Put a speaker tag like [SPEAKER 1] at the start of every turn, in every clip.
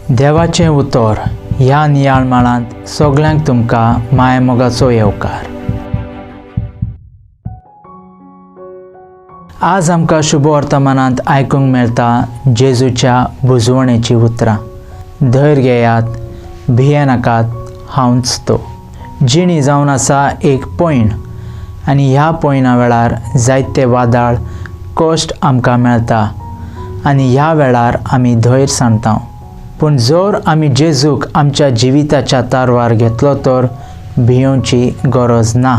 [SPEAKER 1] देवाचें उतर ह्या नियाळमाळांत सगल्यांक तुमकां माय मोगाचो येवकार. आज आमकां शुभ वर्तमानांत आयकूंक मेळटा जेजूच्या बुजवणेची उतरां. धैर्य घेयात, भिये नाकात, हांवच तो. जिणी जावन आसा एक पॉयण आनी ह्या पॉयणा वेळार जायते वादळ कश्ट आमकां मेळटा आनी ह्या वेळार आमी धैर्य सांडटा. पूण जर आमी जेजूक आमच्या जिविताच्या तारवार घेतलो तर भियोवची गरज ना,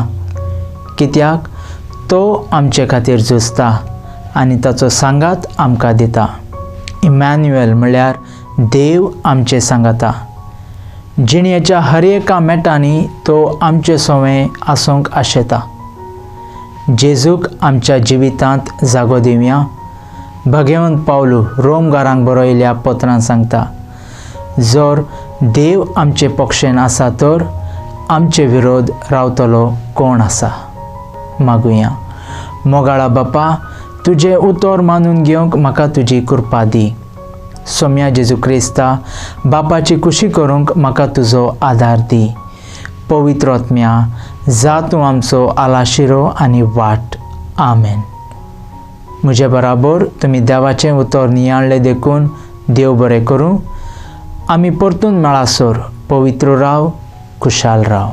[SPEAKER 1] कित्याक तो आमचे खातीर झुजता आनी ताचो सांगात आमकां दिता. इमॅन्युएल म्हळ्यार देव आमचे सांगाता. जिणयेच्या हर एका मेटांनी तो आमचे सोवें आसूंक आशेता. जेजूक आमच्या जिवितांत जागो दिवया. भगवंत पावलू रोमकारांक बरयल्या पत्रांत सांगता, जर देव आमचे पक्षेन आसा तर आमचे विरोध रावतलो कोण आसा. मागुया. मोगाळा बापा, तुजें उतर मानून घेवंक म्हाका तुजी कृपा दी. सोम्या जेजू क्रिस्ता, बापाची खुशी करूंक म्हाका तुजो आदार दी. पवित्र आत्म्या, जा तूं आमचो आलाशिरो आनी वाट. आमेन. म्हजे बराबर तुमी देवाचें उतर नियाळ्ळें देखून देव बरें करूं. आमी परतून मेळासर पवित्र राव, खुशाल राव.